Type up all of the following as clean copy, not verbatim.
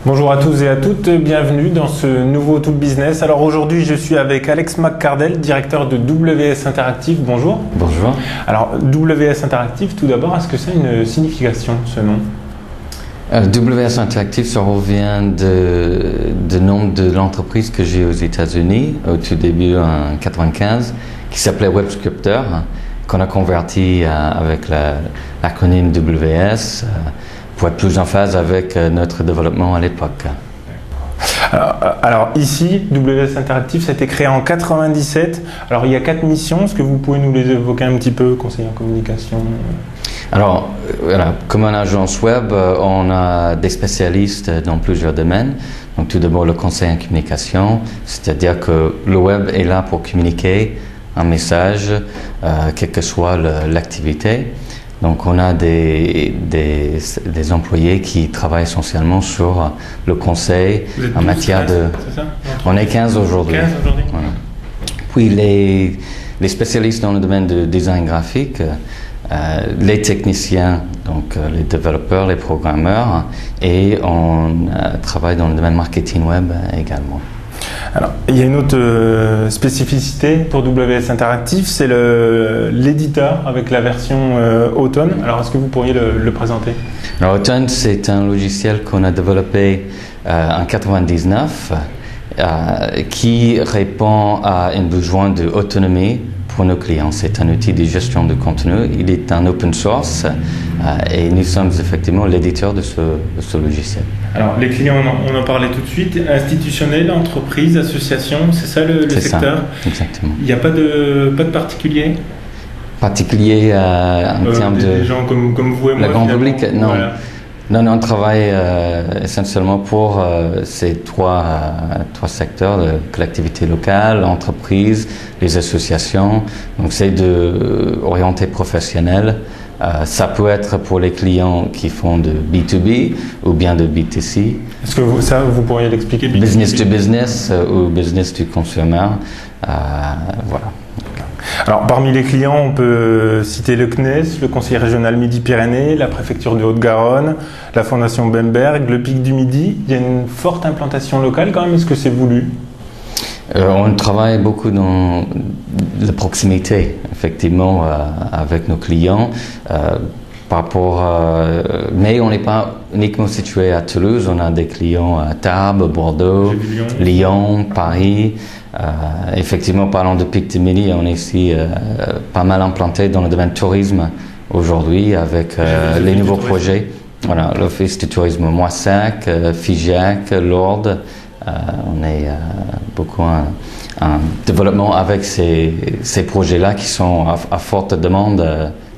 Bonjour à tous et à toutes, bienvenue dans ce nouveau Tout Business. Alors aujourd'hui, je suis avec Alex McCardell, directeur de WS Interactive. Bonjour. Bonjour. Alors WS Interactive, tout d'abord, est-ce que ça a une signification, ce nom ? WS Interactive, ça revient de nom de l'entreprise que j'ai aux États-Unis au tout début en 1995, qui s'appelait WebScripter, qu'on a converti avec l'acronyme WS pour être plus en phase avec notre développement à l'époque. Alors ici, WS Interactive, ça a été créé en 1997. Alors il y a 4 missions, est-ce que vous pouvez nous les évoquer un petit peu, conseiller en communication ? Alors, voilà, comme une agence web, on a des spécialistes dans plusieurs domaines. Donc, tout d'abord, le conseil en communication, c'est-à-dire que le web est là pour communiquer un message, quelle que soit l'activité. Donc, on a des employés qui travaillent essentiellement sur le conseil en matière de... C'est ça ? On est 15 aujourd'hui. 15 aujourd'hui. Voilà. Puis, les spécialistes dans le domaine de design graphique, les techniciens, donc les développeurs, les programmeurs, et on travaille dans le domaine marketing web également. Alors, il y a une autre spécificité pour WS Interactive, c'est l'éditeur avec la version Automne. Alors, est-ce que vous pourriez le présenter ? Alors, Automne, c'est un logiciel qu'on a développé en 1999 qui répond à un besoin d'autonomie pour nos clients. C'est un outil de gestion de contenu. Il est un open source et nous sommes effectivement l'éditeur de ce logiciel. Alors, les clients, on en parlait tout de suite. Institutionnels, entreprises, associations, c'est ça le secteur ? Ça, exactement. Il n'y a pas de particulier ? Particulier en termes de... Des gens comme vous et moi. Le grand public, non. Voilà. Non, on travaille essentiellement pour ces trois secteurs, de collectivité locale, entreprises, les associations. Donc, c'est orienté professionnel. Ça peut être pour les clients qui font de B2B ou bien de B2C. Est-ce que vous pourriez l'expliquer ? Business to business ou business to consumer. Voilà. Alors, parmi les clients, on peut citer le CNES, le Conseil régional Midi-Pyrénées, la préfecture de Haute-Garonne, la Fondation Bemberg, le Pic du Midi. Il y a une forte implantation locale quand même. Est-ce que c'est voulu ? On travaille beaucoup dans la proximité, effectivement, avec nos clients. Mais on n'est pas uniquement situé à Toulouse, on a des clients à Tarbes, Bordeaux, Lyon, Paris. Effectivement, parlant de Pic du Midi, on est ici pas mal implanté dans le domaine tourisme aujourd'hui avec les nouveaux projets. Voilà, l'Office du tourisme Moissac, Figeac, Lourdes. On est beaucoup en développement avec ces projets-là qui sont à forte demande,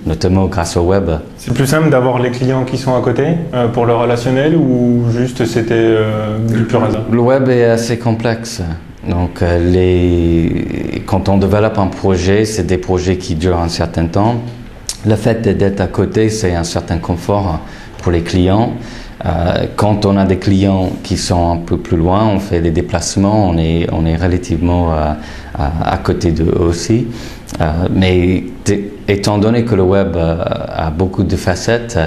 notamment grâce au web. C'est plus simple d'avoir les clients qui sont à côté pour le relationnel ou juste c'était du pur hasard ? Le web est assez complexe. Donc, quand on développe un projet, c'est des projets qui durent un certain temps. Le fait d'être à côté, c'est un certain confort pour les clients. Quand on a des clients qui sont un peu plus loin, on fait des déplacements, on est relativement à côté d'eux aussi. Mais étant donné que le web a beaucoup de facettes,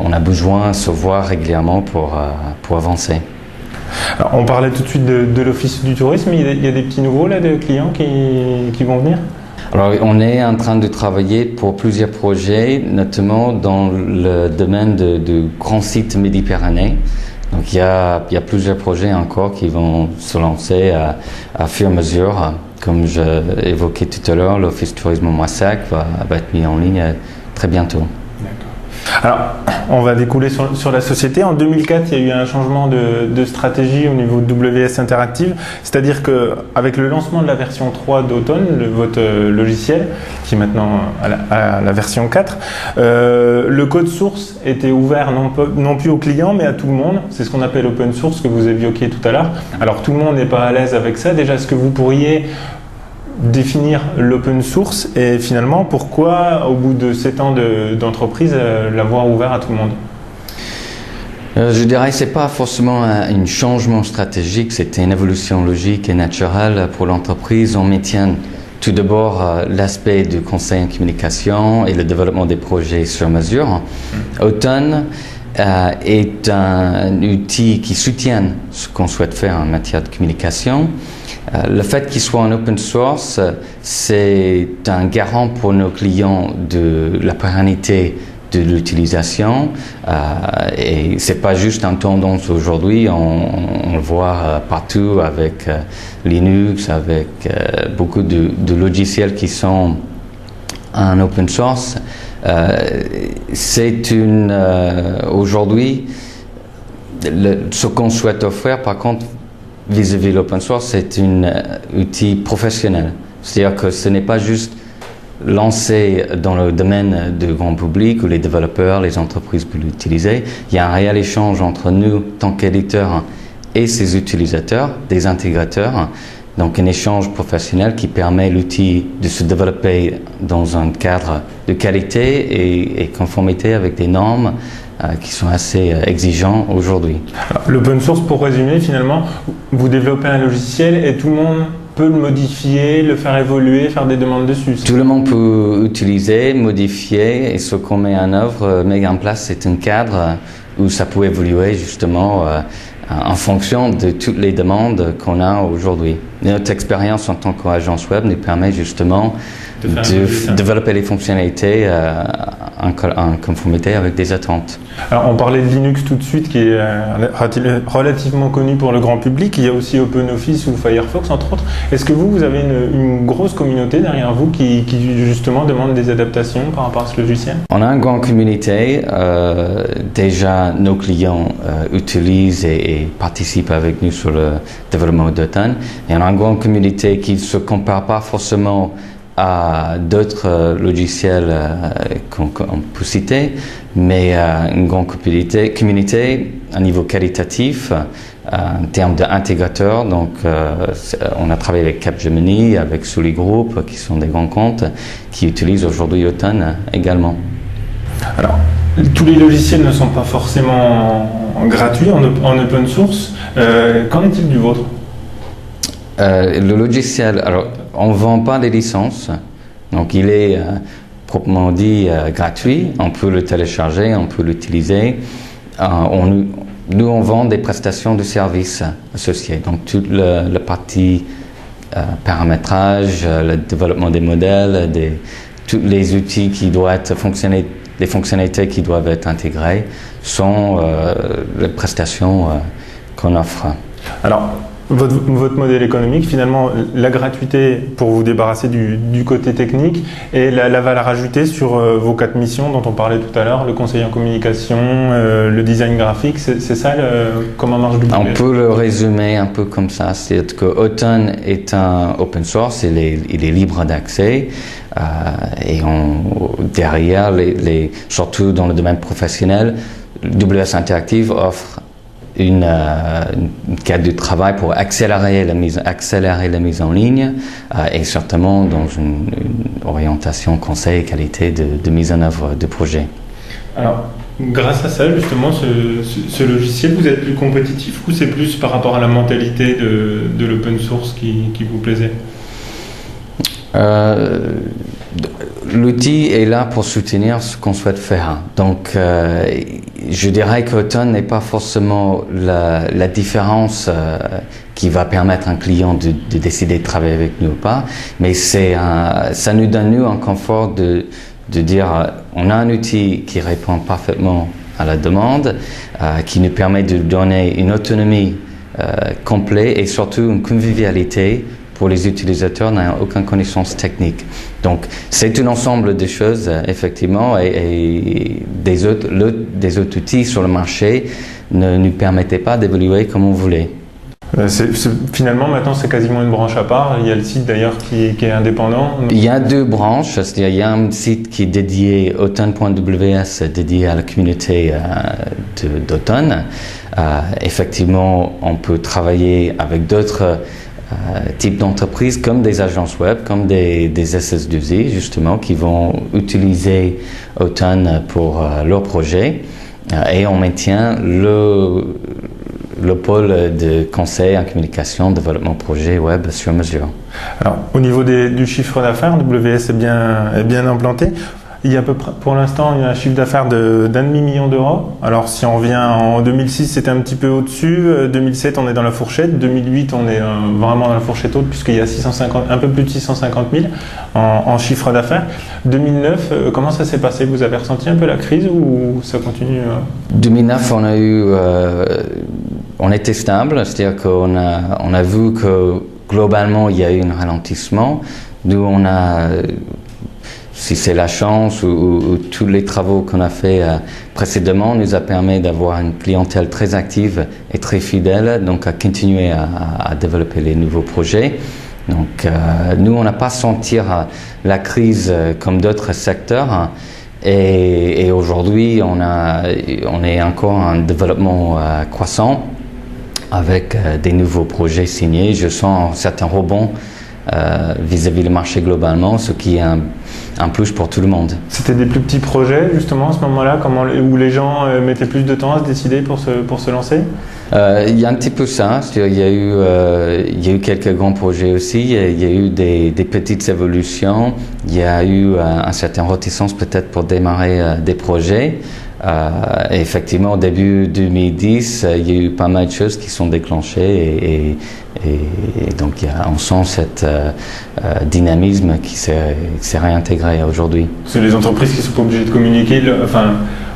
on a besoin de se voir régulièrement pour avancer. Alors, on parlait tout de suite de l'Office du tourisme. Il y a des petits nouveaux là, de clients qui vont venir ? Alors, on est en train de travailler pour plusieurs projets, notamment dans le domaine de grands sites Midi-Pyrénées. Donc, il y a plusieurs projets encore qui vont se lancer à fur et à mesure. Comme je évoquais tout à l'heure, l'Office Tourisme Moissac va être mis en ligne très bientôt. Alors, on va découler sur la société. En 2004, il y a eu un changement de stratégie au niveau de WS Interactive. C'est-à-dire qu'avec le lancement de la version 3 d'Automne, votre logiciel, qui est maintenant à la version 4, le code source était ouvert non plus aux clients, mais à tout le monde. C'est ce qu'on appelle open source, que vous évoquiez tout à l'heure. Alors, tout le monde n'est pas à l'aise avec ça. Déjà, est-ce que vous pourriez définir l'open source et finalement pourquoi au bout de 7 ans d'entreprise l'avoir ouvert à tout le monde ? Je dirais que ce n'est pas forcément un changement stratégique, c'était une évolution logique et naturelle pour l'entreprise. On maintient tout d'abord l'aspect du conseil en communication et le développement des projets sur mesure. Automne est un outil qui soutient ce qu'on souhaite faire en matière de communication. Le fait qu'il soit en open source, c'est un garant pour nos clients de la pérennité de l'utilisation, et c'est pas juste une tendance aujourd'hui, on le voit partout avec Linux, avec beaucoup de logiciels qui sont en open source. C'est aujourd'hui ce qu'on souhaite offrir, par contre, vis-à-vis de l'open source, c'est un outil professionnel. C'est-à-dire que ce n'est pas juste lancé dans le domaine du grand public où les développeurs, les entreprises peuvent l'utiliser. Il y a un réel échange entre nous, tant qu'éditeurs, et ses utilisateurs, des intégrateurs. Donc un échange professionnel qui permet l'outil de se développer dans un cadre de qualité et conformité avec des normes qui sont assez exigeants aujourd'hui. L'open source, pour résumer, finalement, vous développez un logiciel et tout le monde peut le modifier, le faire évoluer, faire des demandes dessus. Tout le monde peut utiliser, modifier, et ce qu'on met en œuvre, met en place, c'est un cadre où ça peut évoluer justement en fonction de toutes les demandes qu'on a aujourd'hui. Notre expérience en tant qu'agence web nous permet justement de développer les fonctionnalités en conformité avec des attentes. Alors, on parlait de Linux tout de suite, qui est relativement connu pour le grand public. Il y a aussi OpenOffice ou Firefox, entre autres. Est-ce que vous avez une grosse communauté derrière vous qui justement demande des adaptations par rapport à ce logiciel? On a une grande communauté. Déjà, nos clients utilisent et participent avec nous sur le développement d'Automne. Et on a une grande communauté qui ne se compare pas forcément à d'autres logiciels qu'on peut citer, mais une grande communauté à niveau qualitatif, en termes d'intégrateurs. Donc, on a travaillé avec Capgemini, avec Sully Group, qui sont des grands comptes, qui utilisent aujourd'hui Automne également. Alors, tous les logiciels ne sont pas forcément gratuits en open source. Qu'en est-il du vôtre? Le logiciel, alors on ne vend pas des licences, donc il est proprement dit gratuit, on peut le télécharger, on peut l'utiliser. Nous on vend des prestations de services associées, donc toute la partie paramétrage, le développement des modèles, tous les outils qui doivent fonctionner, les fonctionnalités qui doivent être intégrées sont les prestations qu'on offre. Alors, votre modèle économique, finalement, la gratuité pour vous débarrasser du côté technique et la valeur ajoutée sur vos 4 missions dont on parlait tout à l'heure, le conseiller en communication, le design graphique, c'est ça comment marche WPS? On peut le résumer un peu comme ça, c'est que Automne est un open source, il est libre d'accès et derrière, surtout dans le domaine professionnel, WS Interactive offre une cadre de travail pour accélérer la mise en ligne et certainement dans une orientation conseil et qualité de mise en œuvre de projet. Alors, grâce à ça, justement, ce logiciel, vous êtes plus compétitif ou c'est plus par rapport à la mentalité de l'open source qui vous plaisait? L'outil est là pour soutenir ce qu'on souhaite faire. Donc, je dirais qu'Automne n'est pas forcément la différence qui va permettre à un client de décider de travailler avec nous ou pas, mais ça nous donne nous un confort de dire on a un outil qui répond parfaitement à la demande, qui nous permet de donner une autonomie complète et surtout une convivialité pour les utilisateurs n'ayant aucune connaissance technique. Donc, c'est un ensemble de choses, effectivement, et des autres outils sur le marché ne nous permettaient pas d'évoluer comme on voulait. Finalement, maintenant, c'est quasiment une branche à part. Il y a le site, d'ailleurs, qui est indépendant. Il y a 2 branches. C'est-à-dire, il y a un site qui est dédié, automne.ws, dédié à la communauté d'Automne. Effectivement, on peut travailler avec d'autres types d'entreprises comme des agences web, comme des SS2I justement, qui vont utiliser Automne pour leur projet et on maintient le pôle de conseil en communication, développement projet web sur mesure. Alors, au niveau du chiffre d'affaires, WS est bien implanté. Il y a à peu près, pour l'instant, il y a un chiffre d'affaires d'1,5 million d'euros. Alors, si on revient en 2006, c'était un petit peu au-dessus. 2007, on est dans la fourchette. 2008, on est vraiment dans la fourchette haute, puisqu'il y a un peu plus de 650 000 en chiffre d'affaires. 2009, comment ça s'est passé? Vous avez ressenti un peu la crise ou ça continue? 2009, on était stable, c'est-à-dire qu'on a vu que globalement, il y a eu un ralentissement. Nous, si c'est la chance ou tous les travaux qu'on a fait précédemment, nous a permis d'avoir une clientèle très active et très fidèle, donc à continuer à développer les nouveaux projets. Donc, nous, on n'a pas senti la crise comme d'autres secteurs. Et aujourd'hui, on est encore en développement croissant avec des nouveaux projets signés. Je sens un certain rebond vis-à-vis du marché globalement, ce qui est un plus pour tout le monde. C'était des plus petits projets justement à ce moment-là, où les gens mettaient plus de temps à se décider pour se lancer? Il y a un petit peu ça, c'est-à-dire il y a eu quelques grands projets aussi, il y a eu des petites évolutions, il y a eu un certain réticence peut-être pour démarrer des projets. Et effectivement, au début 2010, il y a eu pas mal de choses qui sont déclenchées et donc on sent cet dynamisme qui s'est réintégré aujourd'hui. C'est les entreprises qui ne sont pas obligées de communiquer,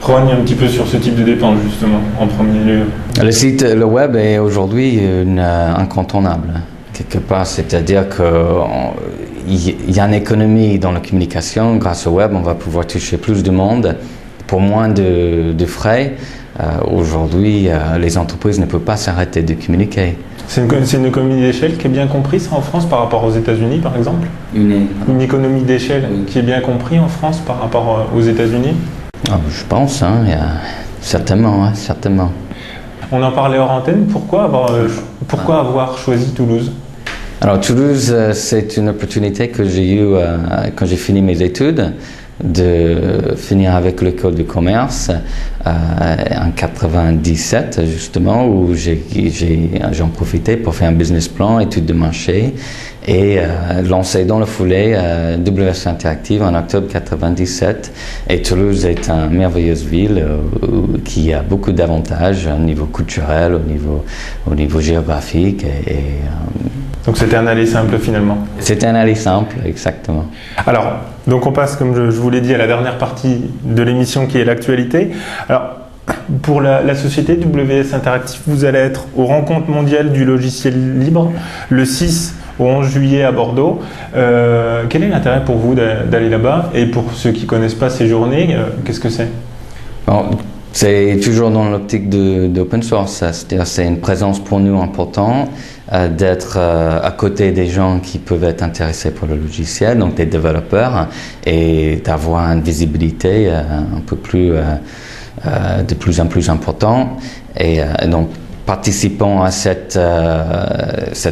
rogne un petit peu sur ce type de dépenses justement, en premier lieu. Le web est aujourd'hui incontournable, quelque part, c'est-à-dire qu'il y a une économie dans la communication. Grâce au web, on va pouvoir toucher plus de monde pour moins de frais. Aujourd'hui, les entreprises ne peuvent pas s'arrêter de communiquer. C'est une économie d'échelle qui est bien comprise en France par rapport aux États-Unis, par exemple? Une économie d'échelle qui est bien comprise en France par rapport aux États-Unis? Je pense, certainement. On en parlait hors antenne. Pourquoi avoir choisi Toulouse? Alors Toulouse, c'est une opportunité que j'ai eue quand j'ai fini mes études, de finir avec l'école de commerce en 97 justement, où j'en profitais pour faire un business plan, études de marché et lancer dans le foulée WS Interactive en octobre 97. Et Toulouse est une merveilleuse ville qui a beaucoup d'avantages au niveau culturel, au niveau géographique donc c'était un aller simple finalement? C'était un aller simple, exactement. Alors, donc on passe, comme je vous l'ai dit, à la dernière partie de l'émission qui est l'actualité. Alors, pour la société WS Interactive, vous allez être aux rencontres mondiales du logiciel libre le 6 au 11 juillet à Bordeaux. Quel est l'intérêt pour vous d'aller là-bas? Et pour ceux qui ne connaissent pas ces journées, qu'est-ce que c'est? C'est toujours dans l'optique d'open source, c'est-à-dire c'est une présence pour nous importante d'être à côté des gens qui peuvent être intéressés pour le logiciel, donc des développeurs, et d'avoir une visibilité un peu plus de plus en plus important. Et donc participant à cette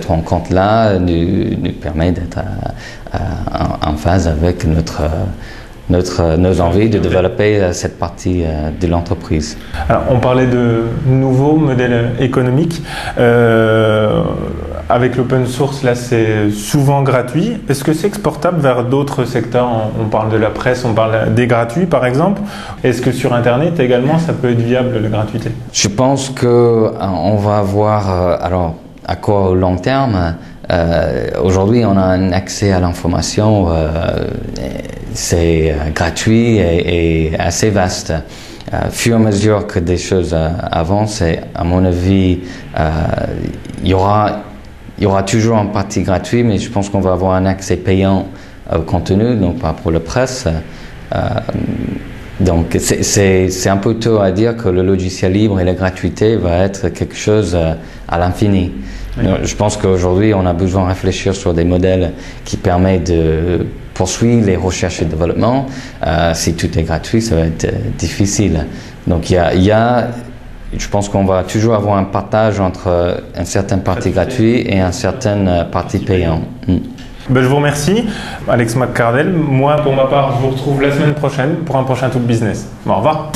rencontre-là nous permet d'être en phase avec nos envies de développer cette partie de l'entreprise. Alors, on parlait de nouveaux modèles économiques. Avec l'open source, là, c'est souvent gratuit. Est-ce que c'est exportable vers d'autres secteurs? On parle de la presse, on parle des gratuits, par exemple. Est-ce que sur Internet, également, ça peut être viable, la gratuité? Je pense qu'on va avoir, alors, à quoi au long terme, aujourd'hui, on a un accès à l'information, c'est gratuit et assez vaste. Fur et à mesure que des choses avancent, à mon avis, il y aura toujours une partie gratuite, mais je pense qu'on va avoir un accès payant au contenu, donc pas pour la presse. Donc c'est un peu tôt à dire que le logiciel libre et la gratuité va être quelque chose à l'infini. Oui. Je pense qu'aujourd'hui, on a besoin de réfléchir sur des modèles qui permettent de poursuivre les recherches et développement. Si tout est gratuit, ça va être difficile. Donc je pense qu'on va toujours avoir un partage entre une certaine partie gratuite et une certaine partie payante. Je vous remercie, Alex McCardell. Moi, pour ma part, je vous retrouve la semaine prochaine pour un prochain Talk Business. Au revoir.